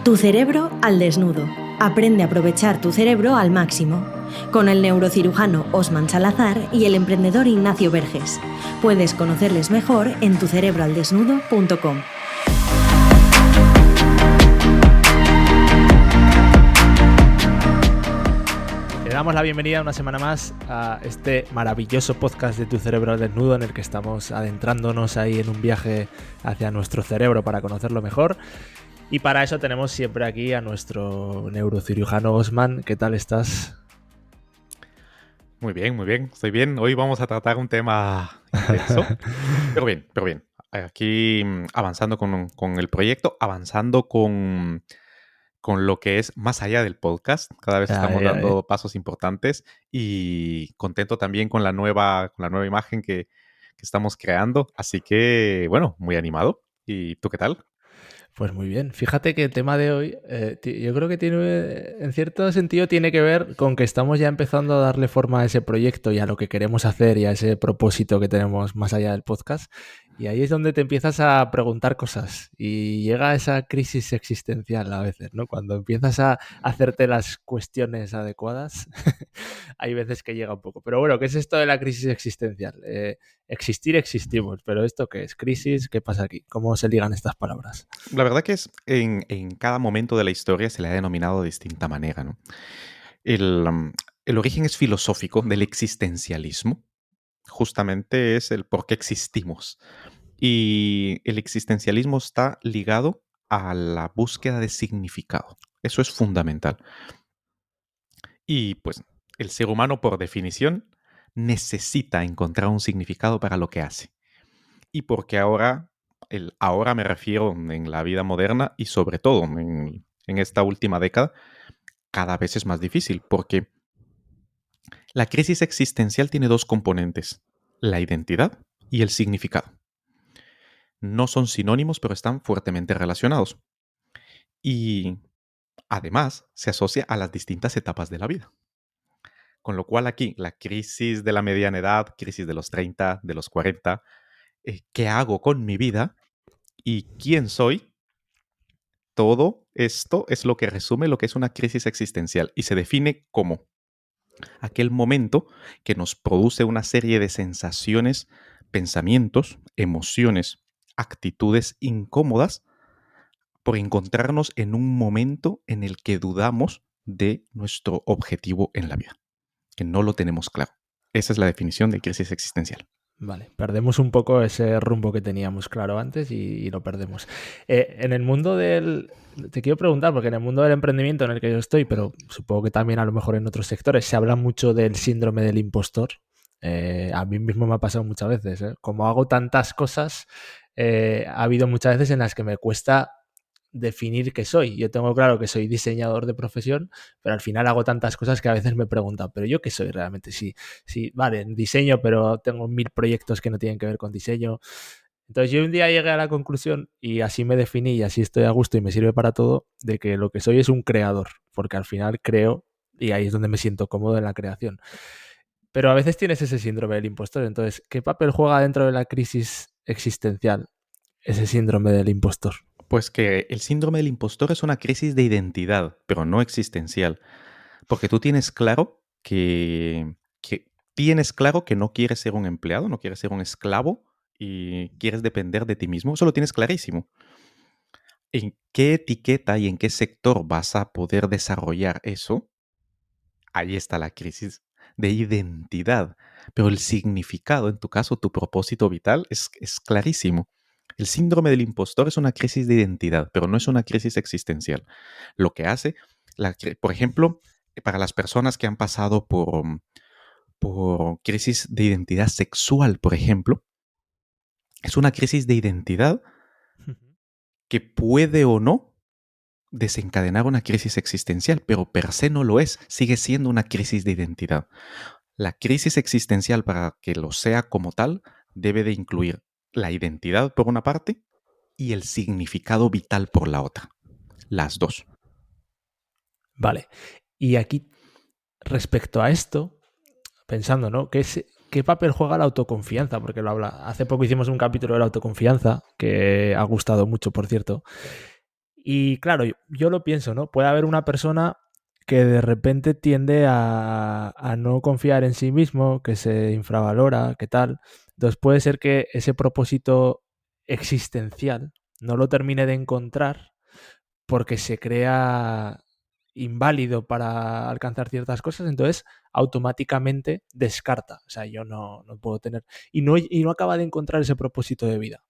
Tu cerebro al desnudo. Aprende a aprovechar tu cerebro al máximo. Con el neurocirujano Osman Salazar y el emprendedor Ignacio Verges. Puedes conocerles mejor en tucerebroaldesnudo.com. Te damos la bienvenida una semana más a este maravilloso podcast de Tu Cerebro al Desnudo, en el que estamos adentrándonos ahí en un viaje hacia nuestro cerebro para conocerlo mejor. Y para eso tenemos siempre aquí a nuestro neurocirujano Osman. ¿Qué tal estás? Muy bien, estoy bien. Hoy vamos a tratar un tema intenso, pero bien. Aquí avanzando con el proyecto, avanzando con lo que es más allá del podcast. Cada vez estamos dando pasos importantes y contento también con la nueva imagen que estamos creando. Así que, bueno, muy animado. ¿Y tú qué tal? Pues muy bien. Fíjate que el tema de hoy, yo creo que tiene, en cierto sentido, tiene que ver con que estamos ya empezando a darle forma a ese proyecto y a lo que queremos hacer y a ese propósito que tenemos más allá del podcast. Y ahí es donde te empiezas a preguntar cosas y llega esa crisis existencial a veces, ¿no? Cuando empiezas a hacerte las cuestiones adecuadas, hay veces que llega un poco. Pero bueno, ¿qué es esto de la crisis existencial? Existir existimos, pero ¿esto qué es? ¿Crisis? ¿Qué pasa aquí? ¿Cómo se ligan estas palabras? La verdad que es en cada momento de la historia se le ha denominado de distinta manera, ¿no? El origen es filosófico del existencialismo. Justamente es el por qué existimos. Y el existencialismo está ligado a la búsqueda de significado. Eso es fundamental. Y pues el ser humano, por definición, necesita encontrar un significado para lo que hace. Y porque ahora me refiero en la vida moderna y sobre todo en esta última década, cada vez es más difícil porque la crisis existencial tiene dos componentes, la identidad y el significado. No son sinónimos, pero están fuertemente relacionados. Y además se asocia a las distintas etapas de la vida. Con lo cual aquí la crisis de la mediana edad, crisis de los 30, de los 40, ¿qué hago con mi vida? ¿Y quién soy? Todo esto es lo que resume lo que es una crisis existencial y se define como aquel momento que nos produce una serie de sensaciones, pensamientos, emociones, actitudes incómodas por encontrarnos en un momento en el que dudamos de nuestro objetivo en la vida, que no lo tenemos claro. Esa es la definición de crisis existencial. Vale, perdemos un poco ese rumbo que teníamos claro antes y lo perdemos. En el mundo te quiero preguntar, porque en el mundo del emprendimiento en el que yo estoy, pero supongo que también a lo mejor en otros sectores, se habla mucho del síndrome del impostor. A mí mismo me ha pasado muchas veces, ¿eh? Como hago tantas cosas, ha habido muchas veces en las que me cuesta definir qué soy. Yo tengo claro que soy diseñador de profesión, pero al final hago tantas cosas que a veces me preguntan, ¿pero yo qué soy realmente? Sí, vale, en diseño, pero tengo 1000 proyectos que no tienen que ver con diseño. Entonces yo un día llegué a la conclusión, y así me definí y así estoy a gusto y me sirve para todo, de que lo que soy es un creador, porque al final creo y ahí es donde me siento cómodo en la creación. Pero a veces tienes ese síndrome del impostor. Entonces, ¿qué papel juega dentro de la crisis existencial ese síndrome del impostor? Pues que el síndrome del impostor es una crisis de identidad, pero no existencial. Porque tú tienes claro que no quieres ser un empleado, no quieres ser un esclavo y quieres depender de ti mismo. Eso lo tienes clarísimo. ¿En qué etiqueta y en qué sector vas a poder desarrollar eso? Ahí está la crisis de identidad. Pero el significado, en tu caso, tu propósito vital, es clarísimo. El síndrome del impostor es una crisis de identidad, pero no es una crisis existencial. Lo que hace, por ejemplo, para las personas que han pasado por crisis de identidad sexual, por ejemplo, es una crisis de identidad que puede o no desencadenar una crisis existencial, pero per se no lo es, sigue siendo una crisis de identidad. La crisis existencial, para que lo sea como tal, debe de incluir la identidad por una parte y el significado vital por la otra. Las dos. Vale. Y aquí, respecto a esto, pensando, ¿no? ¿Qué papel juega la autoconfianza? Porque lo habla. Hace poco hicimos un capítulo de la autoconfianza, que ha gustado mucho, por cierto. Y claro, yo lo pienso, ¿no? Puede haber una persona que de repente tiende a no confiar en sí mismo, que se infravalora, que tal. Entonces puede ser que ese propósito existencial no lo termine de encontrar porque se crea inválido para alcanzar ciertas cosas, entonces automáticamente descarta. O sea, yo no puedo tener... Y no acaba de encontrar ese propósito de vida.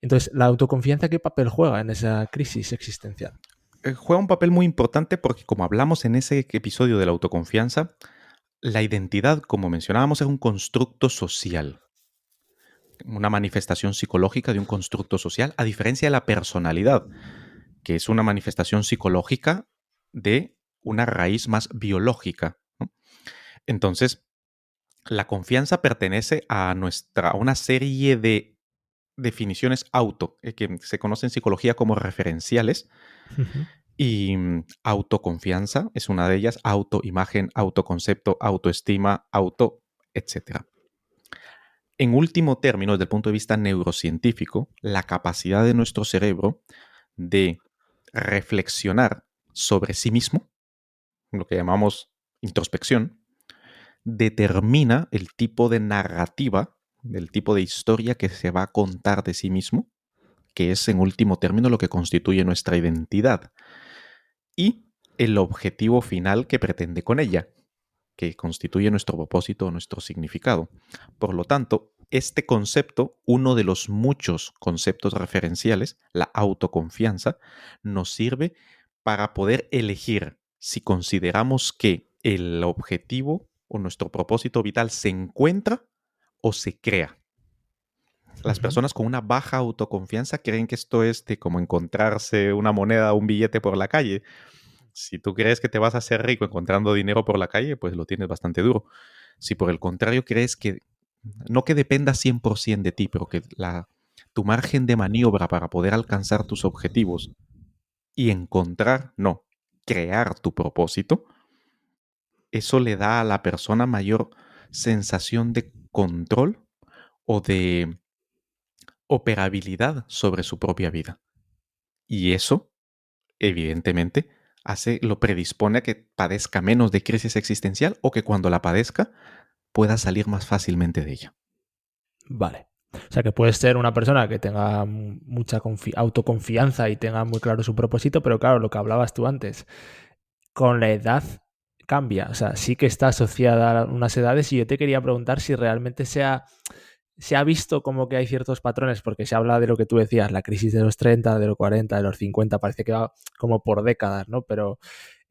Entonces, ¿la autoconfianza qué papel juega en esa crisis existencial? Juega un papel muy importante porque, como hablamos en ese episodio de la autoconfianza, la identidad, como mencionábamos, es un constructo social, una manifestación psicológica de un constructo social, a diferencia de la personalidad, que es una manifestación psicológica de una raíz más biológica, ¿no? Entonces, la confianza pertenece a una serie de definiciones que se conocen en psicología como referenciales. Y autoconfianza es una de ellas, autoimagen, autoconcepto, autoestima, etcétera. En último término, desde el punto de vista neurocientífico, la capacidad de nuestro cerebro de reflexionar sobre sí mismo, lo que llamamos introspección, determina el tipo de narrativa, el tipo de historia que se va a contar de sí mismo, que es en último término lo que constituye nuestra identidad, y el objetivo final que pretende con ella, que constituye nuestro propósito o nuestro significado. Por lo tanto, este concepto, uno de los muchos conceptos referenciales, la autoconfianza, nos sirve para poder elegir si consideramos que el objetivo o nuestro propósito vital se encuentra o se crea. Las personas con una baja autoconfianza creen que esto es de como encontrarse una moneda o un billete por la calle. Si tú crees que te vas a hacer rico encontrando dinero por la calle, pues lo tienes bastante duro. Si por el contrario crees que, no que dependa 100% de ti, pero que tu margen de maniobra para poder alcanzar tus objetivos y crear tu propósito, eso le da a la persona mayor sensación de control o de operabilidad sobre su propia vida. Y eso, evidentemente, lo predispone a que padezca menos de crisis existencial o que cuando la padezca pueda salir más fácilmente de ella. Vale. O sea, que puedes ser una persona que tenga mucha autoconfianza y tenga muy claro su propósito, pero claro, lo que hablabas tú antes, con la edad cambia. O sea, sí que está asociada a unas edades y yo te quería preguntar si realmente se ha visto como que hay ciertos patrones, porque se habla de lo que tú decías, la crisis de los 30, de los 40, de los 50, parece que va como por décadas, ¿no? Pero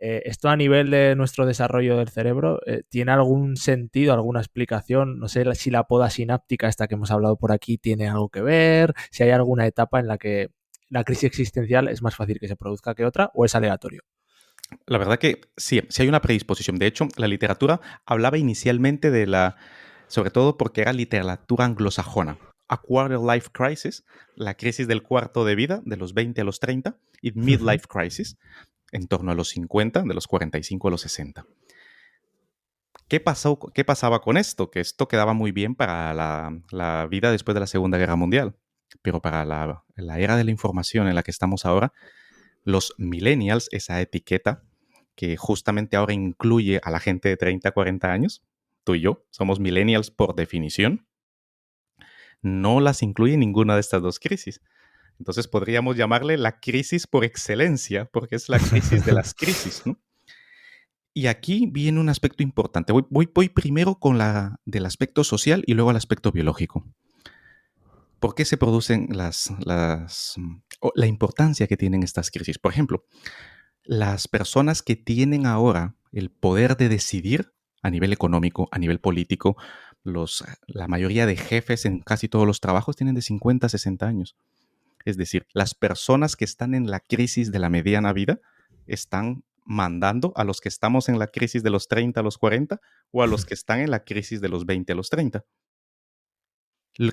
esto a nivel de nuestro desarrollo del cerebro, ¿tiene algún sentido, alguna explicación? No sé si la poda sináptica esta que hemos hablado por aquí tiene algo que ver, si hay alguna etapa en la que la crisis existencial es más fácil que se produzca que otra o es aleatorio. La verdad que sí, sí hay una predisposición. De hecho, la literatura hablaba inicialmente sobre todo porque era literatura anglosajona. A Quarter Life Crisis, la crisis del cuarto de vida, de los 20 a los 30, y Midlife Crisis, en torno a los 50, de los 45 a los 60. ¿Qué pasaba con esto? Que esto quedaba muy bien para la vida después de la Segunda Guerra Mundial, pero para la era de la información en la que estamos ahora, los millennials, esa etiqueta que justamente ahora incluye a la gente de 30 a 40 años, tú y yo somos millennials por definición, no las incluye ninguna de estas dos crisis. Entonces podríamos llamarle la crisis por excelencia, porque es la crisis de las crisis, ¿no? Y aquí viene un aspecto importante. Voy primero con del aspecto social y luego al aspecto biológico. ¿Por qué se producen la importancia que tienen estas crisis? Por ejemplo, las personas que tienen ahora el poder de decidir a nivel económico, a nivel político, la mayoría de jefes en casi todos los trabajos tienen de 50 a 60 años. Es decir, las personas que están en la crisis de la mediana vida están mandando a los que estamos en la crisis de los 30 a los 40 o a los que están en la crisis de los 20 a los 30.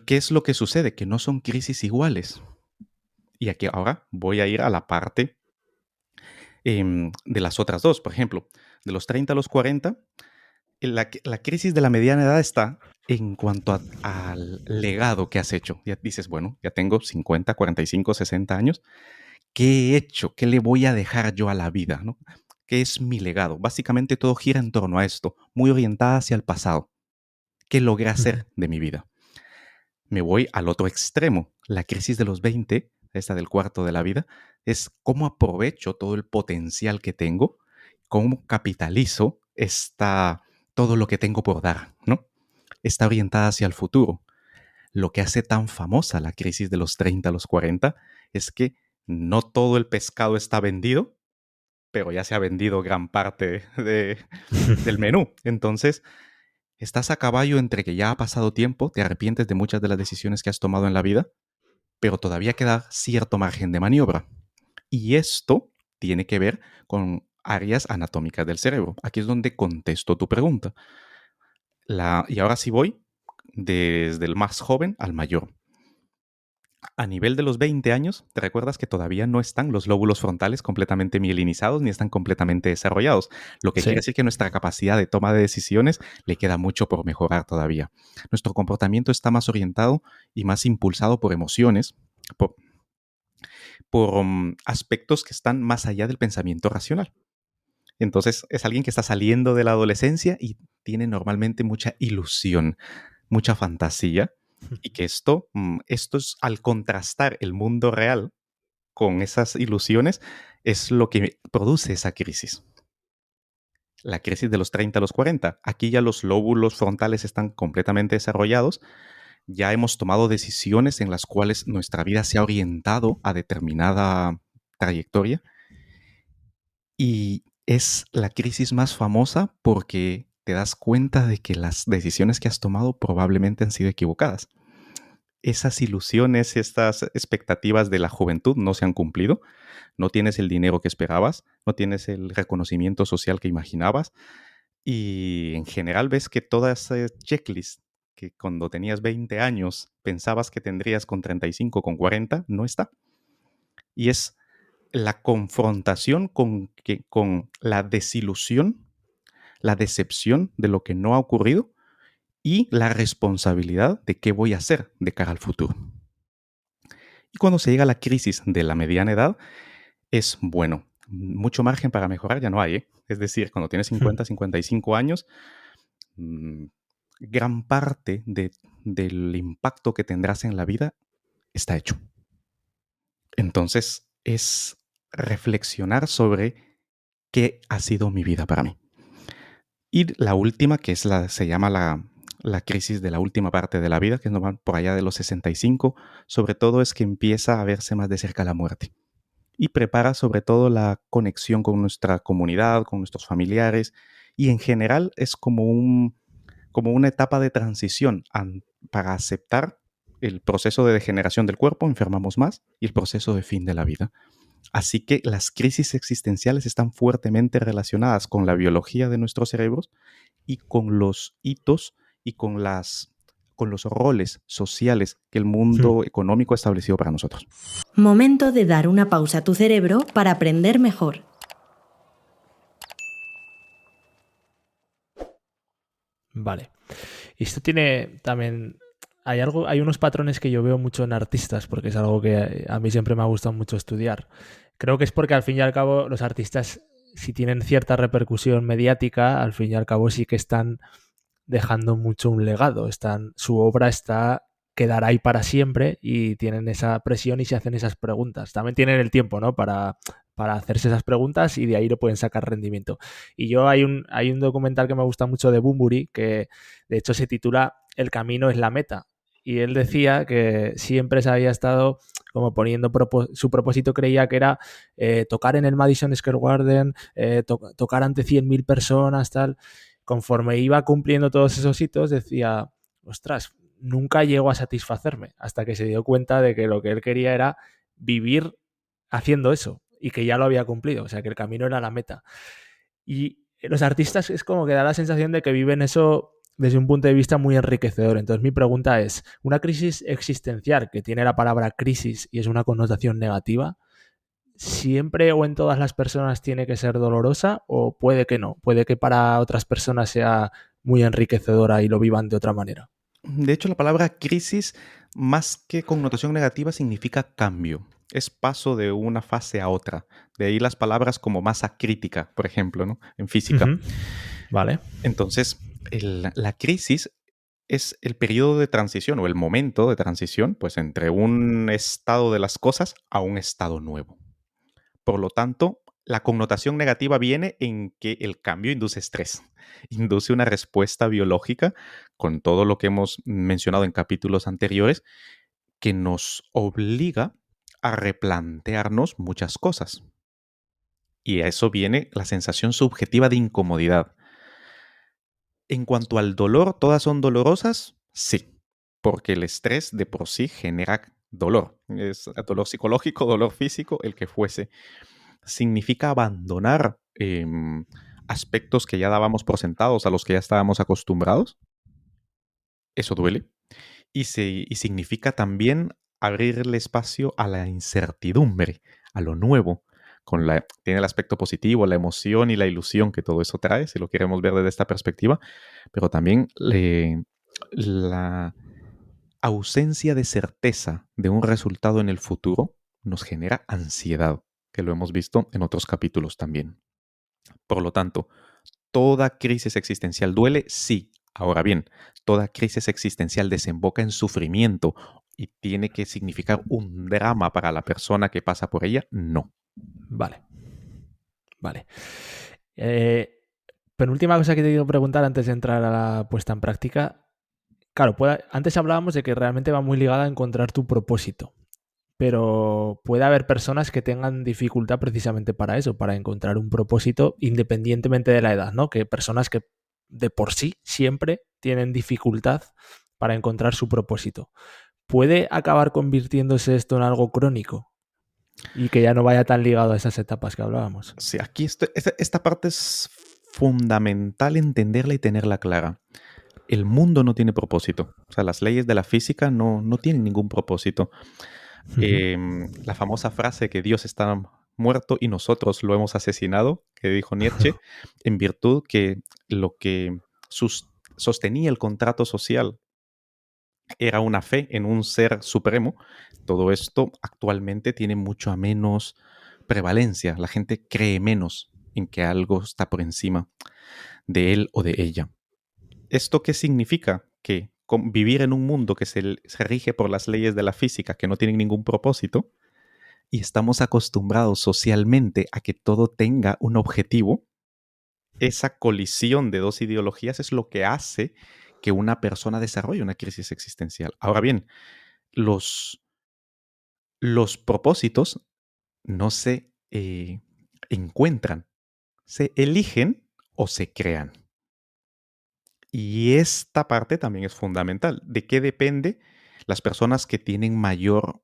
¿Qué es lo que sucede? Que no son crisis iguales. Y aquí ahora voy a ir a la parte de las otras dos. Por ejemplo, de los 30 a los 40, la crisis de la mediana edad está en cuanto al legado que has hecho. Ya dices, bueno, ya tengo 50, 45, 60 años. ¿Qué he hecho? ¿Qué le voy a dejar yo a la vida? ¿No? ¿Qué es mi legado? Básicamente todo gira en torno a esto, muy orientada hacia el pasado. ¿Qué logré hacer de mi vida? Me voy al otro extremo. La crisis de los 20, esta del cuarto de la vida, es cómo aprovecho todo el potencial que tengo, cómo capitalizo todo lo que tengo por dar, ¿no? Está orientada hacia el futuro. Lo que hace tan famosa la crisis de los 30 a los 40 es que no todo el pescado está vendido, pero ya se ha vendido gran parte del menú. Entonces, estás a caballo entre que ya ha pasado tiempo, te arrepientes de muchas de las decisiones que has tomado en la vida, pero todavía queda cierto margen de maniobra. Y esto tiene que ver con áreas anatómicas del cerebro. Aquí es donde contesto tu pregunta. Y ahora sí voy desde el más joven al mayor. A nivel de los 20 años, te recuerdas que todavía no están los lóbulos frontales completamente mielinizados ni están completamente desarrollados, lo que quiere decir que nuestra capacidad de toma de decisiones le queda mucho por mejorar todavía. Nuestro comportamiento está más orientado y más impulsado por emociones, por aspectos que están más allá del pensamiento racional. Entonces es alguien que está saliendo de la adolescencia y tiene normalmente mucha ilusión, mucha fantasía, y que esto es al contrastar el mundo real con esas ilusiones, es lo que produce esa crisis. La crisis de los 30 a los 40. Aquí ya los lóbulos frontales están completamente desarrollados, ya hemos tomado decisiones en las cuales nuestra vida se ha orientado a determinada trayectoria, y es la crisis más famosa porque te das cuenta de que las decisiones que has tomado probablemente han sido equivocadas. Esas ilusiones, estas expectativas de la juventud no se han cumplido. No tienes el dinero que esperabas, no tienes el reconocimiento social que imaginabas, y en general ves que toda esa checklist que cuando tenías 20 años pensabas que tendrías con 35, con 40, no está. Y es la confrontación con la desilusión, la decepción de lo que no ha ocurrido y la responsabilidad de qué voy a hacer de cara al futuro. Y cuando se llega a la crisis de la mediana edad, es bueno, mucho margen para mejorar ya no hay, ¿eh? Es decir, cuando tienes 50, 55 años, gran parte del impacto que tendrás en la vida está hecho. Entonces, es reflexionar sobre qué ha sido mi vida para mí. Y la última, que se llama la crisis de la última parte de la vida, que es normal por allá de los 65, sobre todo es que empieza a verse más de cerca la muerte. Y prepara sobre todo la conexión con nuestra comunidad, con nuestros familiares, y en general es como una etapa de transición para aceptar el proceso de degeneración del cuerpo, enfermamos más, y el proceso de fin de la vida. Así que las crisis existenciales están fuertemente relacionadas con la biología de nuestros cerebros y con los hitos y con los roles sociales que el mundo económico ha establecido para nosotros. Momento de dar una pausa a tu cerebro para aprender mejor. Vale. Y esto tiene también... Hay unos patrones que yo veo mucho en artistas, porque es algo que a mí siempre me ha gustado mucho estudiar. Creo que es porque al fin y al cabo los artistas, si tienen cierta repercusión mediática, al fin y al cabo sí que están dejando mucho un legado. Su obra quedará ahí para siempre y tienen esa presión y se hacen esas preguntas. También tienen el tiempo, ¿no? Para hacerse esas preguntas y de ahí lo pueden sacar rendimiento. Y hay un documental que me gusta mucho de Bunbury que de hecho se titula El camino es la meta. Y él decía que siempre se había estado como poniendo su propósito, creía que era tocar en el Madison Square Garden, tocar ante 100.000 personas, tal. Conforme iba cumpliendo todos esos hitos, decía, ostras, nunca llego a satisfacerme, hasta que se dio cuenta de que lo que él quería era vivir haciendo eso y que ya lo había cumplido, o sea, que el camino era la meta. Y los artistas es como que da la sensación de que viven eso desde un punto de vista muy enriquecedor. Entonces mi pregunta es, ¿una crisis existencial que tiene la palabra crisis y es una connotación negativa, siempre o en todas las personas tiene que ser dolorosa o puede que no? Puede que para otras personas sea muy enriquecedora y lo vivan de otra manera. De hecho, la palabra crisis, más que connotación negativa, significa cambio. Es paso de una fase a otra. De ahí las palabras como masa crítica, por ejemplo, ¿no? En física. Ujú. Vale. Entonces, la crisis es el periodo de transición o el momento de transición, pues entre un estado de las cosas a un estado nuevo. Por lo tanto, la connotación negativa viene en que el cambio induce estrés, induce una respuesta biológica con todo lo que hemos mencionado en capítulos anteriores, que nos obliga a replantearnos muchas cosas. Y a eso viene la sensación subjetiva de incomodidad. En cuanto al dolor, ¿todas son dolorosas? Sí, porque el estrés de por sí genera dolor. Es dolor psicológico, dolor físico, el que fuese. Significa abandonar aspectos que ya dábamos por sentados, a los que ya estábamos acostumbrados. Eso duele. Y significa también abrirle espacio a la incertidumbre, a lo nuevo. Tiene el aspecto positivo, la emoción y la ilusión que todo eso trae, si lo queremos ver desde esta perspectiva, pero también la ausencia de certeza de un resultado en el futuro nos genera ansiedad, que lo hemos visto en otros capítulos también. Por lo tanto, ¿toda crisis existencial duele? Sí. Ahora bien, toda crisis existencial desemboca en sufrimiento y tiene que significar un drama para la persona que pasa por ella. No. Vale. Vale. Penúltima cosa que te quiero preguntar antes de entrar a la puesta en práctica. Claro, antes hablábamos de que realmente va muy ligada a encontrar tu propósito. Pero puede haber personas que tengan dificultad precisamente para eso, para encontrar un propósito independientemente de la edad, ¿no? Que personas que de por sí siempre tienen dificultad para encontrar su propósito. ¿Puede acabar convirtiéndose esto en algo crónico y que ya no vaya tan ligado a esas etapas que hablábamos? Sí, aquí esta parte es fundamental entenderla y tenerla clara. El mundo no tiene propósito. O sea, las leyes de la física no tienen ningún propósito. La famosa frase que Dios está muerto y nosotros lo hemos asesinado, que dijo Nietzsche, en virtud que lo que sostenía el contrato social era una fe en un ser supremo. Todo esto actualmente tiene mucho menos prevalencia. La gente cree menos en que algo está por encima de él o de ella. ¿Esto qué significa? Que vivir en un mundo que se rige por las leyes de la física, que no tienen ningún propósito, y estamos acostumbrados socialmente a que todo tenga un objetivo, esa colisión de dos ideologías es lo que hace que una persona desarrolle una crisis existencial. Ahora bien, los propósitos no se encuentran, se eligen o se crean. Y esta parte también es fundamental. ¿De qué depende las personas que tienen mayor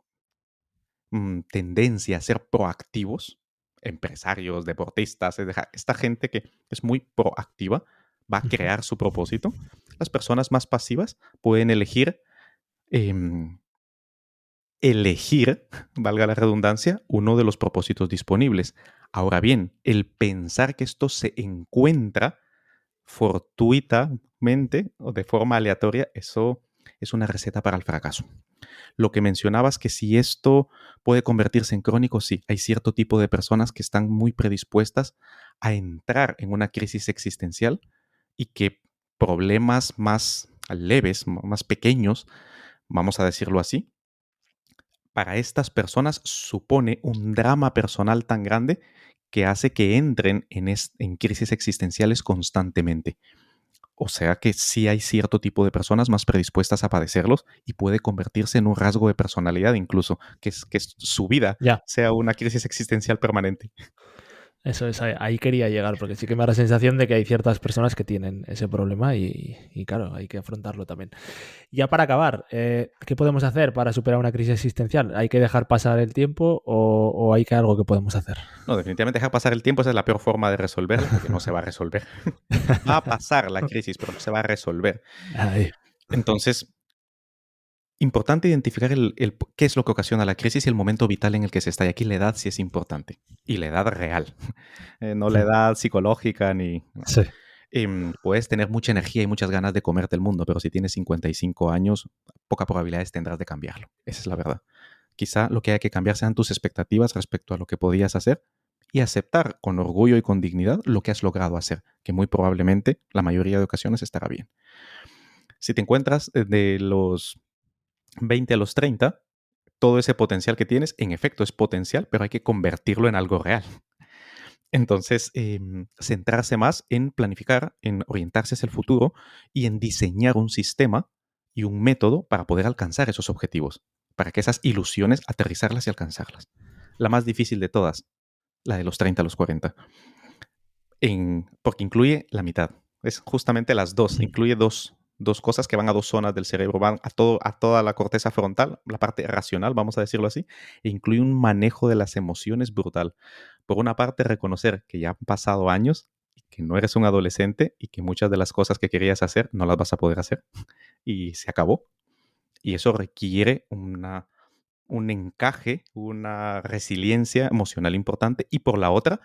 tendencia a ser proactivos? Empresarios, deportistas, esta gente que es muy proactiva va a crear su propósito. Las personas más pasivas pueden elegir, valga la redundancia, uno de los propósitos disponibles. Ahora bien, el pensar que esto se encuentra fortuitamente o de forma aleatoria, eso es una receta para el fracaso. Lo que mencionabas, que si esto puede convertirse en crónico, sí, hay cierto tipo de personas que están muy predispuestas a entrar en una crisis existencial y que problemas más leves, más pequeños, vamos a decirlo así, para estas personas supone un drama personal tan grande que hace que entren en crisis existenciales constantemente. O sea que sí hay cierto tipo de personas más predispuestas a padecerlos y puede convertirse en un rasgo de personalidad incluso, que su vida sea una crisis existencial permanente. Eso es, ahí quería llegar, porque sí que me da la sensación de que hay ciertas personas que tienen ese problema y claro, hay que afrontarlo también. Ya para acabar, ¿qué podemos hacer para superar una crisis existencial? ¿Hay que dejar pasar el tiempo o hay algo que podemos hacer? No, definitivamente dejar pasar el tiempo, esa es la peor forma de resolverla, porque no se va a resolver. Va a pasar la crisis, pero no se va a resolver. Ay. Entonces, importante identificar qué es lo que ocasiona la crisis y el momento vital en el que se está. Y aquí la edad sí es importante. Y la edad real. No la edad psicológica ni... Sí. Puedes tener mucha energía y muchas ganas de comerte el mundo, pero si tienes 55 años, pocas probabilidades tendrás de cambiarlo. Esa es la verdad. quizá lo que hay que cambiar sean tus expectativas respecto a lo que podías hacer y aceptar con orgullo y con dignidad lo que has logrado hacer, que muy probablemente la mayoría de ocasiones estará bien. Si te encuentras de los 20 a los 30, todo ese potencial que tienes, en efecto, es potencial, pero hay que convertirlo en algo real. Entonces, centrarse más en planificar, en orientarse hacia el futuro y en diseñar un sistema y un método para poder alcanzar esos objetivos, para que esas ilusiones aterrizarlas y alcanzarlas. La más difícil de todas, la de los 30 a los 40, porque incluye la mitad. Es justamente las dos, incluye dos cosas que van a dos zonas del cerebro, van a toda la corteza frontal, la parte racional, vamos a decirlo así, e incluye un manejo de las emociones brutal. Por una parte, reconocer que ya han pasado años, que no eres un adolescente y que muchas de las cosas que querías hacer no las vas a poder hacer y se acabó. Y eso requiere un encaje, una resiliencia emocional importante. Y por la otra,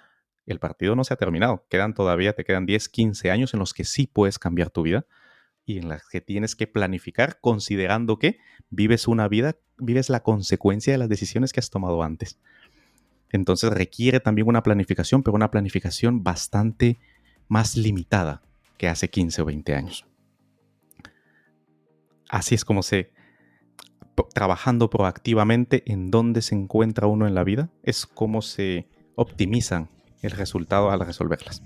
el partido no se ha terminado. Te quedan 10, 15 años en los que sí puedes cambiar tu vida y en las que tienes que planificar considerando que vives la consecuencia de las decisiones que has tomado antes. Entonces requiere también una planificación, pero una planificación bastante más limitada que hace 15 o 20 años. Así es como trabajando proactivamente en dónde se encuentra uno en la vida, es como se optimizan el resultado al resolverlas.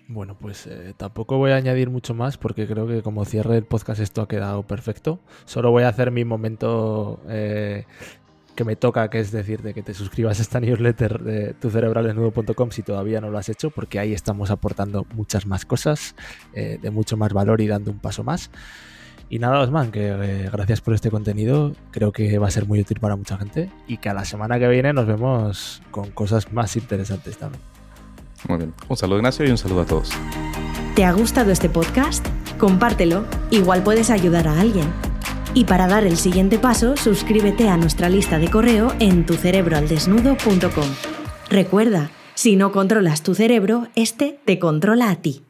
Bueno, pues tampoco voy a añadir mucho más porque creo que como cierre del podcast esto ha quedado perfecto. Solo voy a hacer mi momento que me toca, que es decirte que te suscribas a esta newsletter de tucerebraldesnudo.com si todavía no lo has hecho, porque ahí estamos aportando muchas más cosas de mucho más valor y dando un paso más. Y nada, Osman, que gracias por este contenido, creo que va a ser muy útil para mucha gente y que a la semana que viene nos vemos con cosas más interesantes también. Muy bien, un saludo, Ignacio, y un saludo a todos. ¿Te ha gustado este podcast? Compártelo, igual puedes ayudar a alguien. Y para dar el siguiente paso, suscríbete a nuestra lista de correo en tucerebroaldesnudo.com. Recuerda, si no controlas tu cerebro, este te controla a ti.